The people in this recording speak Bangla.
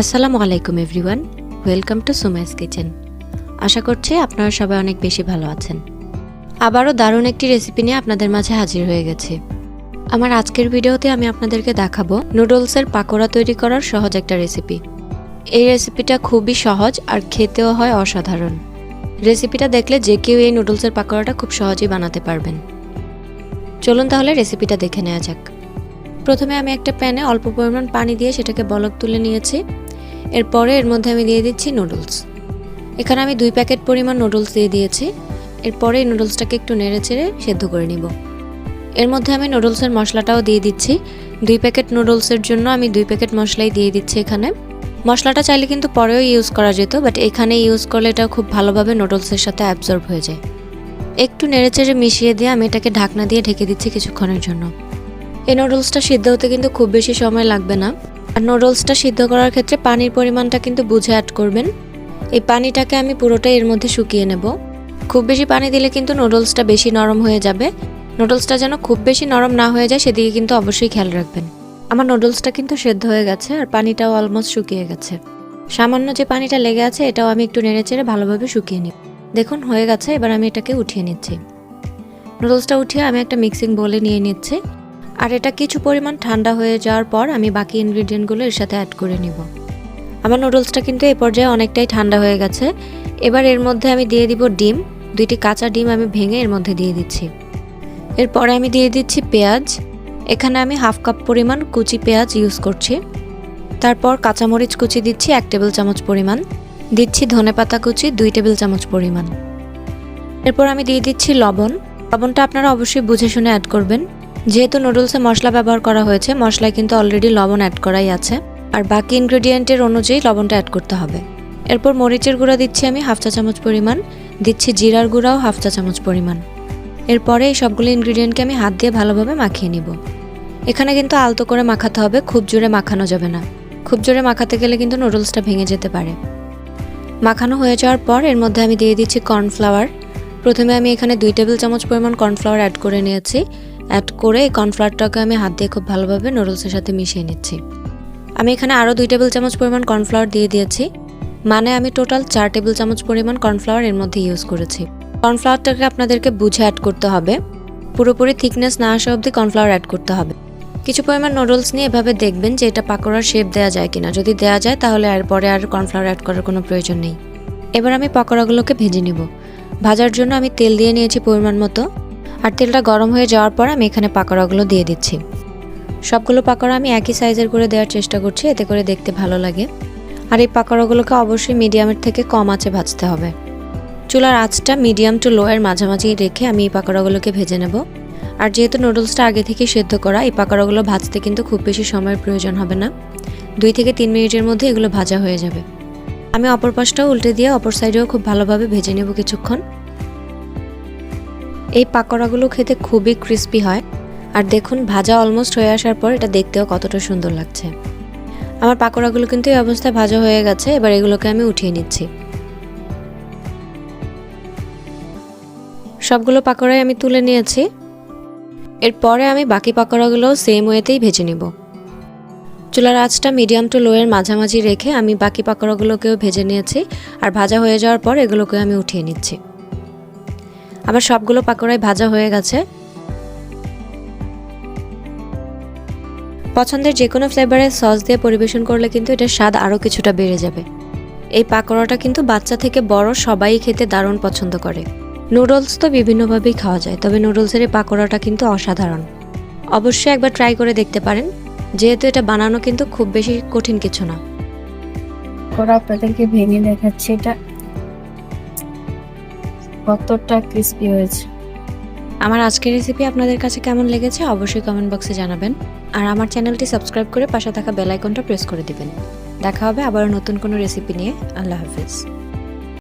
আসসালামু আলাইকুম everyone, welcome to Sumai's kitchen. আশা করছি আপনারা সবাই অনেক বেশি ভালো আছেন। আবারও দারুণ একটি রেসিপি নিয়ে আপনাদের মাঝে হাজির হয়ে গেছি। আমার আজকের ভিডিওতে আমি আপনাদেরকে দেখাবো নুডলসের পাকোড়া তৈরি করার সহজ একটা রেসিপি। এই রেসিপিটা খুবই সহজ আর খেতেও হয় অসাধারণ। রেসিপিটা দেখলে যে কেউ এই নুডলসের পাকোড়াটা খুব সহজেই বানাতে পারবেন। চলুন তাহলে রেসিপিটা দেখে নেওয়া যাক। প্রথমে আমি একটা প্যানে অল্প পরিমাণ পানি দিয়ে সেটাকে বলক তুলে নিয়েছি। এরপরে এর মধ্যে আমি দিয়ে দিচ্ছি নুডলস। এখানে আমি 2 প্যাকেট পরিমাণ নুডলস দিয়ে দিয়েছি। এরপরে এই নুডলসটাকে একটু নেড়ে চেড়ে সেদ্ধ করে নিব। এর মধ্যে আমি নুডলসের মশলাটাও দিয়ে দিচ্ছি। 2 প্যাকেট নুডলসের জন্য আমি 2 প্যাকেট মশলাই দিয়ে দিচ্ছি এখানে। মশলাটা চাইলে কিন্তু পরেও ইউজ করা যেত, বাট এখানে ইউজ করলে এটা খুব ভালোভাবে নুডলসের সাথে অ্যাবজর্ব হয়ে যায়। একটু নেড়ে চেড়ে মিশিয়ে দিয়ে আমি এটাকে ঢাকনা দিয়ে ঢেকে দিচ্ছি কিছুক্ষণের জন্য। এই নুডলসটা সিদ্ধ হতে কিন্তু খুব বেশি সময় লাগবে না। আর নুডলসটা সিদ্ধ করার ক্ষেত্রে পানির পরিমাণটা কিন্তু বুঝে অ্যাড করবেন। এই পানিটাকে আমি পুরোটাই এর মধ্যে শুকিয়ে নেব। খুব বেশি পানি দিলে কিন্তু নুডলসটা বেশি নরম হয়ে যাবে। নুডলসটা যেন খুব বেশি নরম না হয়ে যায় সেদিকে কিন্তু অবশ্যই খেয়াল রাখবেন। আমার নুডলসটা কিন্তু সেদ্ধ হয়ে গেছে আর পানিটাও অলমোস্ট শুকিয়ে গেছে। সামান্য যে পানিটা লেগে আছে এটাও আমি একটু নেড়ে চেড়ে ভালোভাবে শুকিয়ে নিই। দেখুন হয়ে গেছে। এবার আমি এটাকে উঠিয়ে নিচ্ছি। নুডলসটা উঠিয়ে আমি একটা মিক্সিং বোলে নিয়ে নিচ্ছি। আর এটা কিছু পরিমাণ ঠান্ডা হয়ে যাওয়ার পর আমি বাকি ইনগ্রিডিয়েন্টগুলো এর সাথে অ্যাড করে নিব। আমার নুডলসটা কিন্তু এই পর্যায়ে অনেকটাই ঠান্ডা হয়ে গেছে। এবার এর মধ্যে আমি দিয়ে দিব ডিম। 2টি কাঁচা ডিম আমি ভেঙে এর মধ্যে দিয়ে দিচ্ছি। এরপরে আমি দিয়ে দিচ্ছি পেঁয়াজ। এখানে আমি 1/2 কাপ পরিমাণ কুচি পেঁয়াজ ইউজ করছি। তারপর কাঁচামরিচ কুচি দিচ্ছি 1 টেবিল চামচ পরিমাণ। দিচ্ছি ধনেপাতা কুচি 2 টেবিল চামচ পরিমাণ। এরপর আমি দিয়ে দিচ্ছি লবণ। লবণটা আপনারা অবশ্যই বুঝে শুনে অ্যাড করবেন। যেহেতু নুডলসে মশলা ব্যবহার করা হয়েছে, মশলায় কিন্তু অলরেডি লবণ অ্যাড করাই আছে, আর বাকি ইনগ্রেডিয়েন্টের অনুযায়ী লবণটা অ্যাড করতে হবে। এরপর মরিচের গুঁড়া দিচ্ছি আমি 1/2 চা চামচ পরিমাণ। দিচ্ছি জিরার গুঁড়াও 1/2 চা চামচ পরিমাণ। এরপরে এই সবগুলো ইনগ্রেডিয়েন্টকে আমি হাত দিয়ে ভালোভাবে মাখিয়ে নিব। এখানে কিন্তু আলতো করে মাখাতে হবে, খুব জোরে মাখানো যাবে না। খুব জোরে মাখাতে গেলে কিন্তু নুডলসটা ভেঙে যেতে পারে। মাখানো হয়ে যাওয়ার পর এর মধ্যে আমি দিয়ে দিচ্ছি কর্নফ্লাওয়ার। প্রথমে আমি এখানে 2 টেবিল চামচ পরিমাণ কর্নফ্লাওয়ার অ্যাড করে নিয়েছি। অ্যাড করে এই কর্নফ্লাওয়ারটাকে আমি হাত দিয়ে খুব ভালোভাবে নুডলসের সাথে মিশিয়ে নিচ্ছি। আমি এখানে আরও 2 টেবিল চামচ পরিমাণ কর্নফ্লাওয়ার দিয়ে দিয়েছি। মানে আমি টোটাল 4 টেবিল চামচ পরিমাণ কর্নফ্লাওয়ার এর মধ্যে ইউজ করেছি। কর্নফ্লাওয়ারটাকে আপনাদেরকে বুঝে অ্যাড করতে হবে। পুরোপুরি থিকনেস না আসা অবধি কর্নফ্লাওয়ার অ্যাড করতে হবে। কিছু পরিমাণ নুডলস নিয়ে এভাবে দেখবেন যে এটা পাকোড়ার শেপ দেওয়া যায় কিনা। যদি দেওয়া যায় তাহলে এরপরে আর কর্নফ্লাওয়ার অ্যাড করার কোনো প্রয়োজন নেই। এবার আমি পাকোড়াগুলোকে ভেজে নিব। ভাজার জন্য আমি তেল দিয়ে নিয়েছি পরিমাণ মতো। আর তেলটা গরম হয়ে যাওয়ার পর আমি এখানে পাকোড়াগুলো দিয়ে দিচ্ছি। সবগুলো পাকোড়া আমি একই সাইজের করে দেওয়ার চেষ্টা করছি, এতে করে দেখতে ভালো লাগে। আর এই পাকোড়াগুলোকে অবশ্যই মিডিয়ামের থেকে কম আঁচে ভাজতে হবে। চুলার আঁচটা মিডিয়াম টু লো এর মাঝামাঝি রেখে আমি এই পাকোড়াগুলোকে ভেজে নেব। আর যেহেতু নুডলসটা আগে থেকে সেদ্ধ করা, এই পাকোড়াগুলো ভাজতে কিন্তু খুব বেশি সময়ের প্রয়োজন হবে না। 2 থেকে 3 মিনিটের মধ্যে এগুলো ভাজা হয়ে যাবে। আমি অপর পাশটাও উল্টে দিয়ে অপর সাইডেও খুব ভালোভাবে ভেজে নেব কিছুক্ষণ। এই পাকোড়াগুলো খেতে খুবই ক্রিস্পি হয়। আর দেখুন ভাজা অলমোস্ট হয়ে আসার পর এটা দেখতেও কতটা সুন্দর লাগছে। আমার পাকোড়াগুলো কিন্তু এই অবস্থায় ভাজা হয়ে গেছে। এবার এগুলোকে আমি উঠিয়ে নিচ্ছি। সবগুলো পাকোড়াই আমি তুলে নিয়েছি। এরপরে আমি বাকি পাকোড়াগুলো সেম ওয়েতেই ভেজে নেব। চুলার আঁচটা মিডিয়াম টু লো এর মাঝামাঝি রেখে আমি বাকি পাকোড়াগুলোকেও ভেজে নিয়েছি। আর ভাজা হয়ে যাওয়ার পর এগুলোকে আমি উঠিয়ে নিচ্ছি। আবার সবগুলো পাকোড়াই ভাজা হয়ে গেছে। পছন্দের যে কোনো ফ্লেভারের সস দিয়ে পরিবেশন করলে কিন্তু এটার স্বাদ আরও কিছুটা বেড়ে যাবে। এই পাকোড়াটা কিন্তু বাচ্চা থেকে বড় সবাই খেতে দারুণ পছন্দ করে। নুডলস তো বিভিন্নভাবেই খাওয়া যায়, তবে নুডলসের এই পাকোড়াটা কিন্তু অসাধারণ। অবশ্যই একবার ট্রাই করে দেখতে পারেন, যেহেতু এটা বানানো কিন্তু খুব বেশি কঠিন কিছু না। আপনাদেরকে ভেঙে দেখাচ্ছি এটা কতটা ক্রিস্পি হয়েছে। আমার আজকের রেসিপি আপনাদের কাছে কেমন লেগেছে অবশ্যই কমেন্ট বক্সে জানাবেন। আর আমার চ্যানেলটি সাবস্ক্রাইব করে পাশে থাকা বেল আইকনটা প্রেস করে দিবেন। দেখা হবে আবার নতুন কোনো রেসিপি নিয়ে। আল্লাহ হাফেজ।